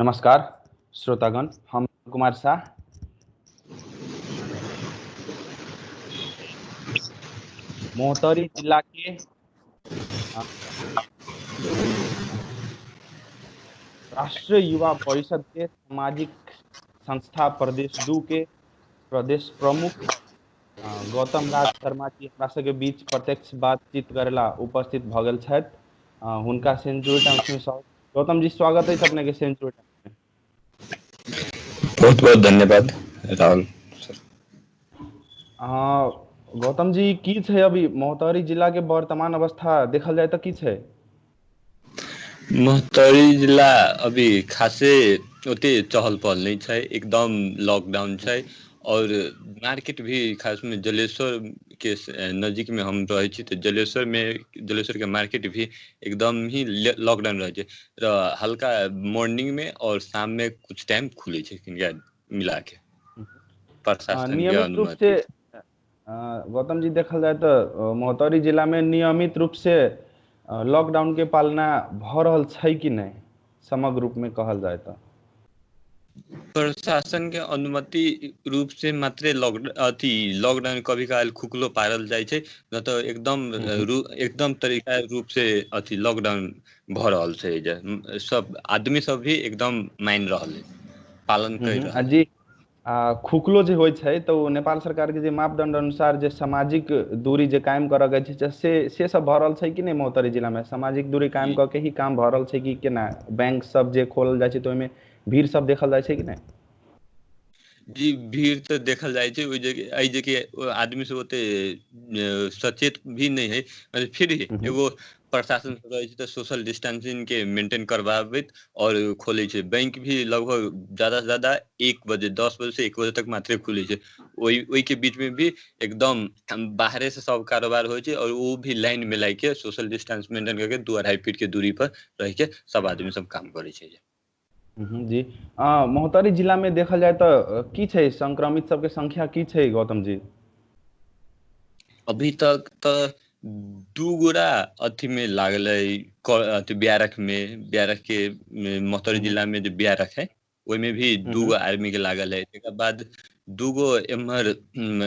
नमस्कार श्रोतागण, हम कुमार शाह मोहतरी जिला के अ, राष्ट्रीय युवा परिषद के सामाजिक संस्था प्रदेश 2 के प्रदेश प्रमुख गौतम राज शर्मा जी हमरा सबके बीच प्रत्यक्ष बातचीत करेला उपस्थित भ गेल छथि। हुनका सेंचुरी टाइम्स में गौतम जी स्वागत है अपने के सेंचुरी टाइम्स में। बहुत बहुत धन्यवाद राहुल। गौतम जी की छै अभी मोहतरी जिला के वर्तमान अवस्था देखल जाए तो की छै? मोहतरी जिला अभी खासे ओते चहल पहल नहीं छै, एकदम लॉकडाउन छै और मार्केट भी खास में जलेश्वर के नजदीक में हम रहे छी तो जलेश्वर के मार्केट भी एकदम ही लॉकडाउन रहे छै। तो हल्का मॉर्निंग में और शाम में कुछ टाइम खुले छै मिला के प्रशासन के नियमित रूप से अनुमति। गौतम जी देखल जाए तो मोहतरी जिला में नियमित रूप से लॉकडाउन के पालना भ रहल छै कि नहीं, समग्र रूप में कहल जाए तो? प्रशासन के अनुमति रूप से मात्र लॉकडाउन कभी काल खुकलो पारल जाए छै, न तो एकदम तरीका रूप से लॉकडाउन भ रहल छै। सब आदमी सब भी एकदम मान रहल है, पालन कर रहल है। जी खुकलो जे होइ छै तो नेपाल सरकार के जे मापदंड अनुसार जे सामाजिक दूरी जे कायम करऽ के छै से सब भ रहल छै कि नहीं? मोहतरी जिला में सामाजिक दूरी कायम क के ही काम भ रहल छै कि केना? बैंक सब जे खोलल जाए छै तो ओहिमे भीड़ सब देखल जाए छै कि नहीं? जी भीड़ तो देखल जाए छै, ओइ जगह आदमी सब ओते सचेत भी नहीं है, मतलब फिर भी एगो प्रशासन सब रहे छै तो सोशल डिस्टेंसिंग के मेंटेन करवाबैत और खोले छै। बैंक भी लगभग ज्यादा से ज्यादा 1 बजे 10 बजे से 1 बजे तक मात्र खुले छै। ओई के बीच में भी एकदम बाहरे से सब कारोबार होइ छै और वो भी लाइन में लाग के सोशल डिस्टेंस मेंटेन करके 2-2.5 फीट के दूरी पर रह के सब आदमी सब काम करे छै। जी मोहतरी जिला में देखल जाए तो की छै संक्रमित सबके संख्या की छै गौतम जी? अभी तक तो 2 गोरा अथी में लागल है, ब्यारक के मोहतरी जिला में जो ब्यारक है ओहि में भी 2 गो आदमी के लागल है। एक बाद 2 गो एम्हर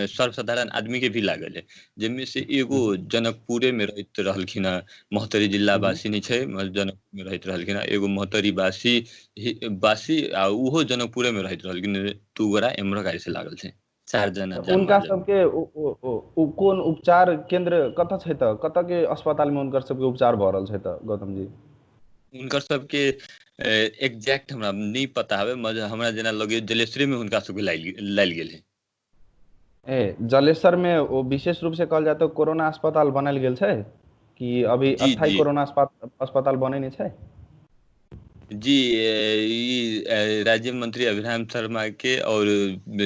सर्वसाधारण आदमी के भी लागल है, जिनमें से एगो जनकपुरे में रहते रहलखिन। मोहतरी जिला वासी नहीं छै, जनकपुर में रहते रहलखिन। एगो मोहतरी वासी आ उहो जनकपुरे में रहते रहलखिन। 2 गोरा एम्हर गाड़ी से लागल छै, 4 जना जान उनका मारल। सबके कोन उपचार केंद्र कत छै त कत के अस्पताल में उनकर सबके उपचार भ रहल छै त गौतम जी? उनकर सबके एग्जैक्ट हमरा नहीं पता है, मगर हमरा जना लगे जलेश्वरी में उनका सबके लायल गेल है। जलेश्वर में वो विशेष रूप से कहल जाए तो कोरोना अस्पताल बनल गेल छै कि अभी जी अस्थायी जी कोरोना अस्पताल बने नहीं छै? जी राज्य मंत्री अभिराम शर्मा के और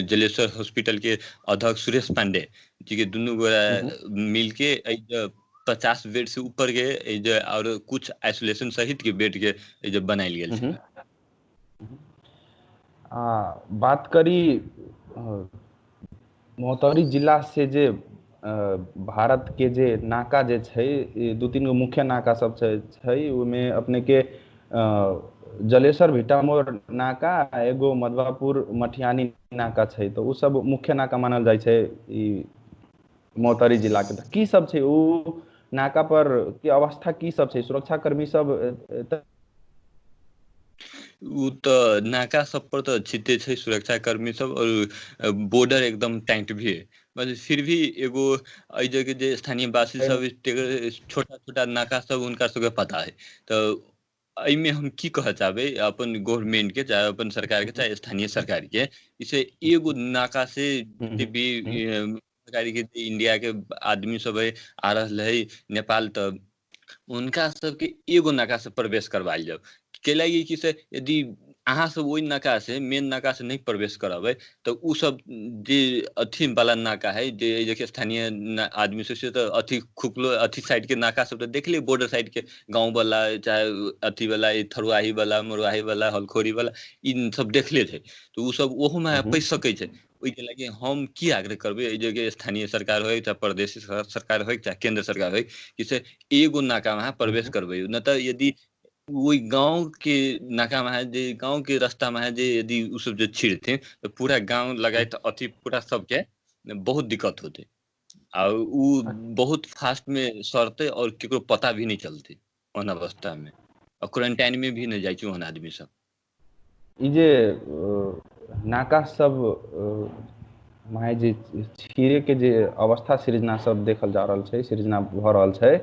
जलेश्वर हॉस्पिटल के अध्यक्ष सुरेश पांडे जी के दोनों गोरा मिल के 50 बेड से ऊपर के और कुछ आइसोलेशन सहित के बेड के बनायल गेल छै। बात करी मोहतरी जिला से जे भारत के जे नाका जे छै 2-3 गो मुख्य नाका सब छै ओमे अपने के जलेश्वर भिटामोर नाका एगो मधवापुर मठियानी नाका छै, तो उ सब मुख्य नाका मानल जाए छै ई मोहतरी जिला के। की सब छै उ नाका पर के अवस्था की सब छै? सुरक्षा कर्मी सब उ तो नाका सब पर तो छिते छै सुरक्षा कर्मी सब और बॉर्डर एकदम टाइट भी है, मगर फिर भी एगो एहि जगह जे स्थानीय वासी सब छोटा छोटा नाका सब उनका सबके पता है। तो एहिमे हम की कह चाहबै अपन गवर्नमेंट के, चाहे अपन सरकार के, चाहे स्थानीय सरकार के, इसे एगो नाका से भी सरकारी के इंडिया के आदमी सब है आ रहल है नेपाल, तो उनका सबके एगो नाका से प्रवेश करवायल जाओ। कैलाकि कि से यदि अहाँ सब ओहि नाका से मेन नाका से नहीं प्रवेश करबै तो उ सब जे अथी वाला नाका है जे देखिए स्थानीय आदमी से तो अथी खुकलो अथी साइड के नाका सब तो देख लिये, बॉर्डर साइड के गांव वाला चाहे अथी वाला थरुआही वाला मरुआही वाला हलखोरी वाला इन सब देखले थे, तो उ सब ओहो में पैस सकै छै। ओहिके लागि हम की आग्रह करबै एहि जगह स्थानीय सरकार हो चाहे प्रदेश सरकार हो चाहे केंद्र सरकार हो कि से एगो नाका वहाँ प्रवेश करबै, न तो यदि वही गांव के नाका में है जे गांव के रास्ता में है जे यदि उ सब जे छिड़ते तो पूरा गांव लगायत अथी पूरा सबके बहुत दिक्कत होते और उ बहुत फास्ट में सड़ते और केकरो पता भी नहीं चलते ओन अवस्था में और क्वारंटाइन में भी नहीं जाय छै ओन आदमी सब ई जे नाका सब माहे जे छिड़े के जे अवस्था सृजना सब देखल जा रहल छै सृजना भऽ रहल छै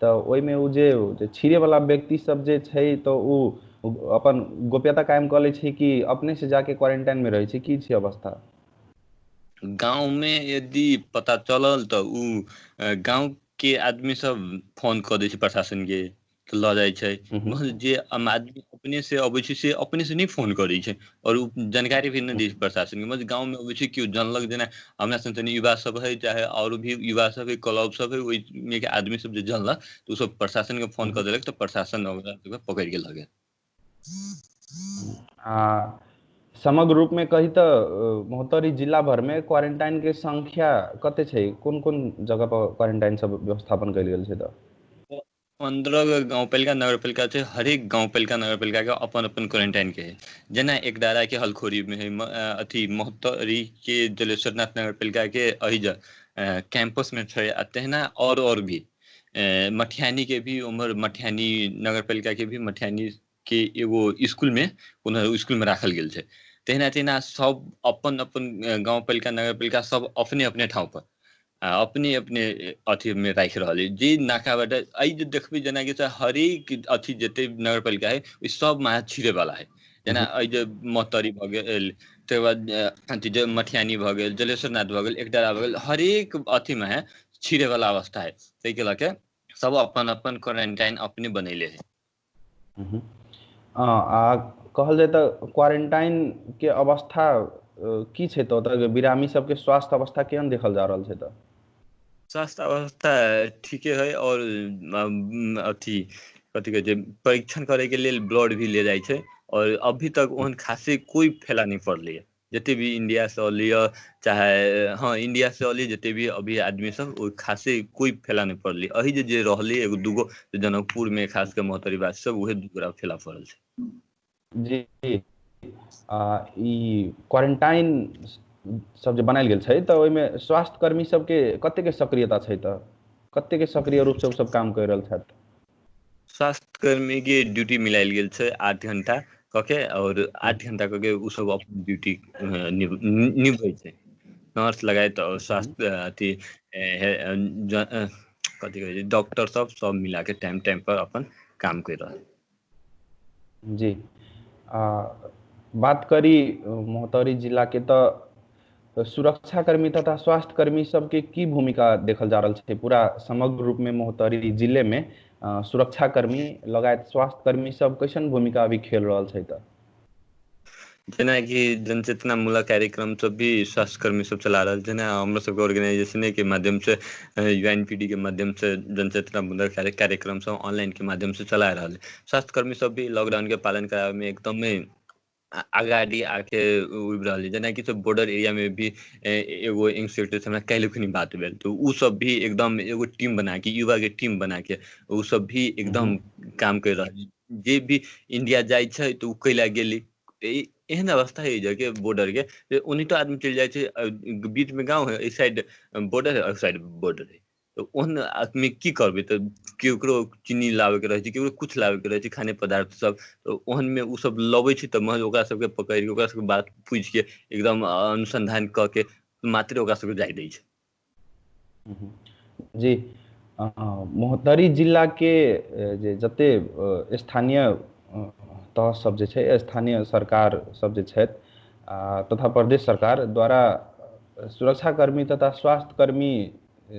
तऽ ओहिमे उ जे छिड़े वाला व्यक्ति सब जे छै तऽ उ अपन गोप्यता कायम कऽ लै छै कि अपने से जाके क्वारंटाइन में रहै छै की छै अवस्था गांव में यदि पता चलल तो उ गांव के आदमी सब फोन कऽ दै छै प्रशासन के तऽ लऽ जाइ छै जे आदमी अपने से अबै छै से अपने से नहीं फोन करै छै और उ जानकारी भी नहीं दै छै प्रशासन के गांव में अबै छै केओ जानलक जेना हमरा सन युवा सब है चाहे और भी युवा सब है क्लब सब है ओहि में के आदमी सब जे जानलक तो उ सब प्रशासन के फोन कर देलक तो प्रशासन ओकरा सबके पकड़ के लगे आ समग्र रूप में कही तो महोत्तरी जिला भर में क्वारंटाइन के संख्या कते छै कोन कोन जगह पर क्वारंटाइन सब व्यवस्थापन कयल गेल छै तऽ 15 गांव पालिका नगर पालिका छै हरेक गांव पालिका नगर पालिका के अपन अपन क्वारंटाइन के है जेना एकदारा के हलखोरी में है अथी महोत्तरी के जलेश्वरनाथ नगर पालिका के अहिजा कैंपस में छै आ तहिना और भी मठियानी के भी उम्र मठियानी नगर पालिका के भी मठियानी के एगो स्कूल में कोनो स्कूल में राखल गेल छै तहिना तहिना सब अपन अपन गांव पालिका नगर पालिका सब अपने अपने ठाव पर अपने अपने अथी में राखि रहल है जे नाकाबाट आई जे देखबै जेना कि हरेक अथी जते नगर पालिका है ओइ सब में छिड़े वाला है जेना आई जे महोत्तरी भऽ गेल तकर बाद अथी जे मठियानी भऽ गेल जलेश्वरनाथ भऽ गेल एकडारा भऽ गेल हरेक अथी में है छिड़े वाला अवस्था है ताहि के लऽ के सब अपन अपन क्वारंटाइन अपने बनैले है आ कहल जाय तऽ क्वारंटाइन के अवस्था की छै तऽ ओतऽ बिरामी सबके स्वास्थ्य अवस्था केहन देखल जा रहल छै तऽ स्वास्थ्य अवस्था ठीके है और अथी कथी कहै छै परीक्षण करे के लेल ब्लड भी ले जाइ छै और अभी तक ओहन खासे कोई फैला नहीं पड़ले है जते भी इंडिया से लिया चाहे हाँ इंडिया से अली जते भी अभी आदमी सब ओइ खासे कोई फैला नहीं पड़ले अही जे रहले एगो दूगो जनकपुर में खास के मोहतरी बात सब उहे दूगरा फैला पड़ल छै जी ई क्वारंटाइन सब जे बनायल गेल छै तऽ ओहिमे स्वास्थ्य कर्मी सबके कतेक सक्रियता छै तऽ कतेक सक्रिय रूप से सब काम कर रहल छथि स्वास्थ्य कर्मी के ड्यूटी मिलायल गेल छै 8 घंटा कके और 8 घंटा कके उ सब अपन ड्यूटी निभै छै नर्स लगायत और स्वास्थ्य अथी कथी कहै छै डॉक्टर सब मिला के टाइम टाइम पर अपन काम कर रहल जी बात करी महोत्तरी जिला के तऽ सुरक्षाकर्मी तथा स्वास्थ्य कर्मी सबके की भूमिका देखल जा रहल छै पूरा समग्र रूप में महोत्तरी जिले में सुरक्षाकर्मी लगायत स्वास्थ्य कर्मी सब कैसन भूमिका अभी खेल रहल छै तऽ जेना कि जनचेतना मूलक कार्यक्रम सब भी स्वास्थ्य कर्मी सब चला रहल छै ना हमरो सबके ऑर्गेनाइजेशन के माध्यम से यूएनपीडी के माध्यम से जनचेतना मूलक कार्यक्रम सब ऑनलाइन के माध्यम से चला रहल है स्वास्थ्य कर्मी सब भी लॉकडाउन के पालन करावे में एकदमै आगाड़ी आके उब रहल है जेना कि सब बॉर्डर एरिया में भी एगो इंस्पेक्टर से हमरा काल्हि खुनी बात भेल तो उ सब भी एकदम एगो टीम बना के युवा के टीम बना के उ सब भी एकदम काम कर रहल है जे भी इंडिया जाइ छै तो उ कैला गेली एहन अवस्था है जगह बॉर्डर के उन्हीं तो आदमी चल जाए छै बीच में गांव है इस साइड बॉर्डर है उस साइड बॉर्डर है तो ओहन आदमी की करबे तो केकरो चीनी लावे के रहे छै केकरो कुछ लावे के रहे छै खाने पदार्थ सब तो ओहन में उ सब लबै छै तऽ ओकरा सबके पकड़ के ओकरा सबके बात पूछ के एकदम अनुसंधान क के मात्र ओकरा सबके जाय दै छै जी महोत्तरी जिला के जे जते स्थानीय तह सब जे छै स्थानीय सरकार सब जे छथि तथा प्रदेश सरकार द्वारा सुरक्षाकर्मी तथा स्वास्थ्य कर्मी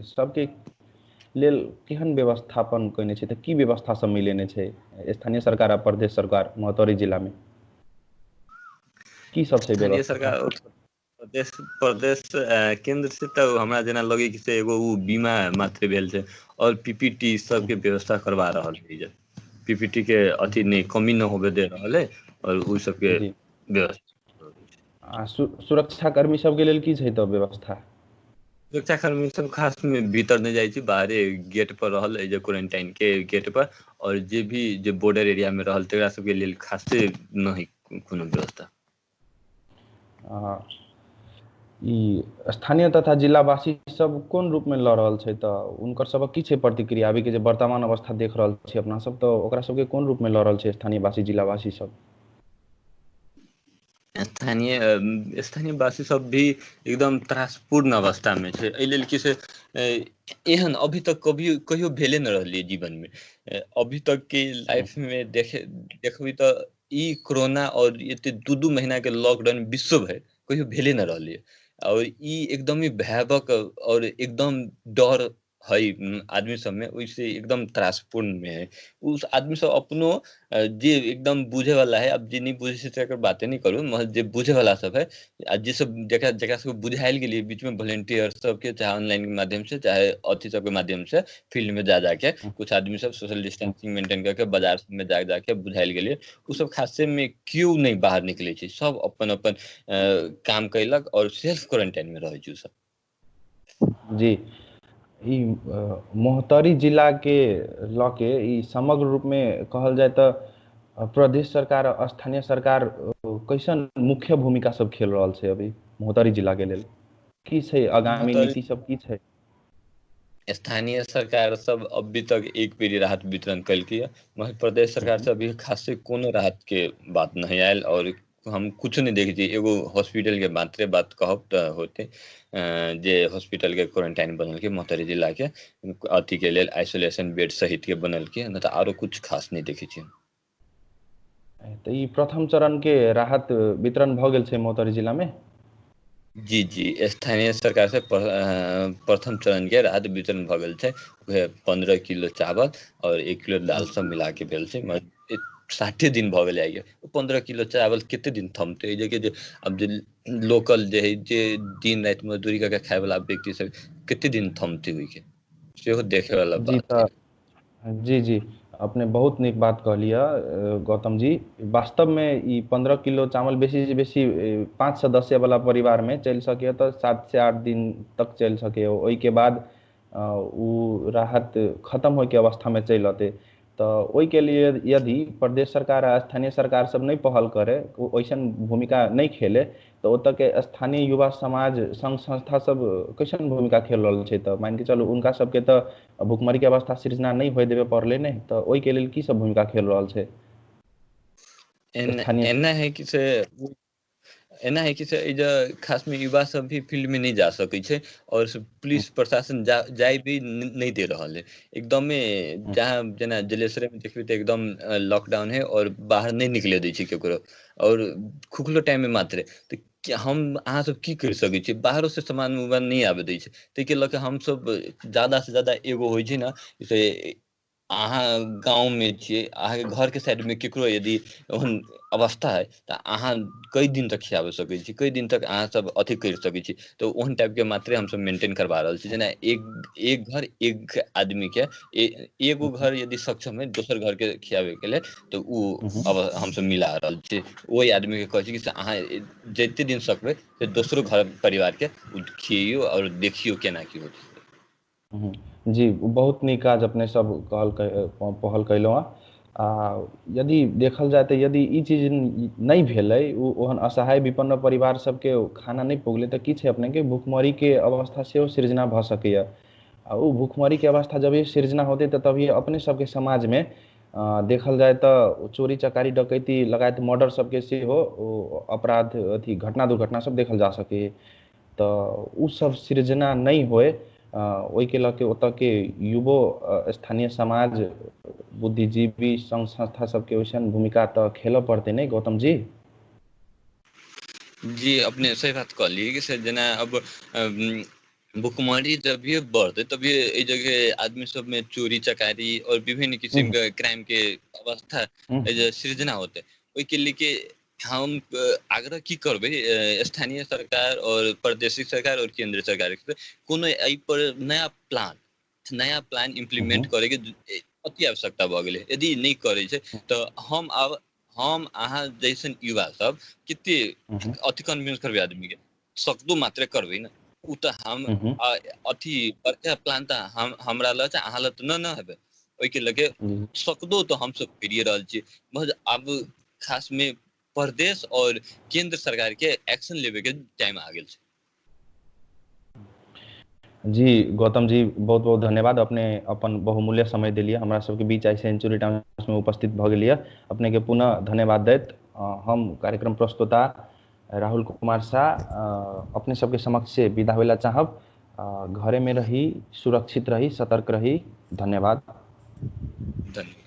सबके लेल केहन व्यवस्थापन कयने छै तऽ की व्यवस्था सब मिलेने छै स्थानीय सरकार आ प्रदेश सरकार महोत्तरी जिला में की सब छै स्थानीय व्यवस्था सरकार प्रदेश केंद्र से तऽ हमरा जेना लगे कि से एगो उ बीमा मात्र भेल छै और पीपीटी सबके व्यवस्था करवा रहल है पीपीटी के अथी नहीं कमी न होबे दे रहल है और उ सबके जी व्यवस्था सुरक्षाकर्मी सबके लेल की छै तऽ व्यवस्था सुरक्षाकर्मी सब खास में भीतर नहीं जाइ छी, बाहरे गेट पर रहल ए जे क्वारंटाइन के गेट पर, और जे भी जे बॉर्डर एरिया में रहल तेकरा सबके लेल खासे नहीं कोनो व्यवस्था। ई स्थानीय तथा जिलावासी सब कोन रूप में लड़ रहल छै, तऽ उनकर सबक की छै प्रतिक्रिया? अभी के जे वर्तमान अवस्था देख रहल छी अपना सब, तऽ ओकरा सबके कोन रूप में लड़ रहल छै स्थानीय वासी जिलावासी सब? स्थानीय वासी सब भी एकदम त्रासपूर्ण अवस्था में छै, एहि लेल कि से एहन अभी तक कहियो भेले न रहलै जीवन में। अभी तक के लाइफ में देखबी तऽ ई कोरोना और एते 2-2 महीना के लॉकडाउन विश्व भर कहियो भेले न रहलै, और ई एकदम ही भयावह और एकदम डर है आदमी सब में, ओइसे एकदम त्रासपूर्ण में है। उस आदमी सब अपनो जे एकदम बुझे वाला है, अब जे नहीं बुझे से तकर बाते नहीं करू, मगर जे बुझे वाला सब है आ जे सब जेकरा सबके बुझाइल गेलै बीच में वॉलंटियर सबके, चाहे ऑनलाइन के माध्यम से चाहे अथी सबके माध्यम से फील्ड में जा जाके कुछ आदमी सब सोशल डिस्टेंसिंग मेंटेन करके बाजार में जा जाके बुझाइल गेलै, उ सब खासे में क्यों नहीं बाहर निकले छै, सब अपन अपन काम कैलक और सेल्फ क्वारंटाइन में रहे छै उ सब। जी, ई मोहतरी जिला के लऽ के ई समग्र रूप में कहल जाए तऽ प्रदेश सरकार आ स्थानीय सरकार कैसन मुख्य भूमिका सब खेल रहल छै अभी मोहतरी जिला के लेल? की छै आगामी मोहतरी नीति सब की छै? स्थानीय सरकार सब अभी तक एक बेरी राहत वितरण कलकै है, मध्य प्रदेश सरकार से अभी खासे कोनो राहत के बात नहीं आयल, और हम कुछ नहीं देखे छी। एगो हॉस्पिटल के मात्रे बात कहब तऽ होते जे हॉस्पिटल के क्वारंटाइन बनल के मोहतरी जिला के अथी के लेल आइसोलेशन बेड सहित के बनल के, न तऽ आरो कुछ खास नहीं देखे छी। तऽ ई प्रथम चरण के राहत वितरण भऽ गेल छै मोहतरी जिला में? जी जी, स्थानीय सरकार से प्रथम चरण के राहत वितरण भऽ गेल छै। 15 किलो चावल और 1 किलो दाल सब मिला के भेल छै, मगर 60 दिन भऽ गेलै आइये। 15 किलो चावल कते दिन थमतै? जे अब जे लोकल जे है, जे दिन रात मजदूरी करके खाय वाला व्यक्ति सब कते दिन थमतै ओइ के, सेहो देखे वाला जी बात है। तऽ जी जी, अपने बहुत नीक बात कहलिए गौतम जी। वास्तव में ई 15 किलो चावल बेसी से बेसी 5 सदस्य वाला परिवार में चलि सकैए तऽ 7 से 8 दिन तक चलि सकैए। ओहिके बाद उ राहत खत्म होइके अवस्था में चलि अतै। तऽ ओहिके लिए यदि प्रदेश सरकार आ स्थानीय सरकार सब नहीं पहल करे, वैसन भूमिका नहीं खेले, तऽ ओतऽ के स्थानीय युवा समाज संघ संस्था सब कैसन भूमिका खेल रहल छै? तऽ मान के चलू उनका सबके तऽ भुखमरी के अवस्था सृजना नहीं होय देबे पड़ले ने, तऽ ओहिके लेल की सब भूमिका खेल रहल छै स्थानीय? एना है कि से एना है कि से खास में युवा सब भी फील्ड में नहीं जा सकै छै, और पुलिस प्रशासन जाय भी नहीं दे रहल है एकदमे। जहाँ जेना जलेसरे में देखबी तऽ एकदम लॉकडाउन है और बाहर नहीं निकले दै छै केकरो, और खुखलो टाइम में मात्र। तऽ हम अहाँ सब की कर सकै छी? बाहरो से सामान उमान नहीं आबे दै छै, ताहिके लऽ के हम सब ज्यादा से ज्यादा एगो होइ छै ना, जैसे अहाँ गाँव में छियै, अहाँ के घर के साइड में केकरो यदि ओहन अवस्था है तऽ अहाँ कई दिन तक खियाबे सकै छी, कई दिन तक अहाँ सब अथी कर सकै छी। तऽ ओहन टाइप के मात्रे हम सब मेंटेन करबा रहल छी। जेना एक घर एक आदमी के एगो घर यदि सक्षम है दोसर घर के खियाबे के लेल, तऽ उ अब हम सब मिला रहल छी। ओहि आदमी के कहै छी कि से अहाँ जते दिन सकबै से दोसरो घर परिवार के खियैयौ और देखियौ केना की होइ छै। जी, बहुत नीक काज अपने सब पहल कयलहुँ हँ। यदि देखल जाय तऽ यदि ई चीज नहीं भेलै, ओहन असहाय विपन्न परिवार सबके खाना नहीं पुगलै, तऽ की छै अपने के भुखमरी के अवस्था सेहो सृजना भऽ सकैए। आ उ भुखमरी के अवस्था जब सृजना होतै तऽ तभी अपने सबके समाज में देखल जाए तऽ चोरी चकारी डकैती लगायत मर्डर सबके सेहो अपराध अथी घटना दुर्घटना सब देखल जा सकैए। तऽ उ सब सृजना नहीं होए, ओहिके लऽ के ओतऽ के युवो स्थानीय समाज बुद्धिजीवी संघ संस्था सबके वैसन भूमिका तऽ खेलऽ पड़तै नहीं गौतम जी? जी, अपने सही बात कहलियै कि से जेना अब भुखमरी जभिये बढ़तै तभिये एहि जगह आदमी सब में चोरी चकारी और विभिन्न किस्म के क्राइम के अवस्था सृजना होतै। ओहिके लेके हम आग्रह की करबै स्थानीय सरकार और प्रादेशिक सरकार और केंद्र सरकार के, कोनो एहि पर नया प्लान इम्प्लीमेंट करे के अति आवश्यकता भऽ गेलै। यदि नहीं करे छै तऽ हम अहाँ जैसन युवा सब कते अथी कन्विंस करबै आदमी के? सकदो मात्रे करबै ना। उ त हम हम्म, अथी बड़का प्लान त हमरा ल चाहिँ अहाँ ल त न हेबे ओइ के लगे जी सकदो तो हम सब करिए रहल छी बस अब खास में प्रदेश और केंद्र सरकार के एक्शन लेवे के टाइम आ गेल छै। जी गौतम जी बहुत बहुत धन्यवाद, अपने अपन बहुमूल्य समय दिलिए हमरा सबके बीच आई सेंचुरी टाइम्स में उपस्थित भ गेलिए। अपने के पुनः धन्यवाद दैत हम कार्यक्रम प्रस्तोता राहुल कुमार शाह अपने सबके समक्ष से विदा होइला चाहब। घरे में रही, सुरक्षित रही, सतर्क रही। धन्यवाद। धन्यवाद।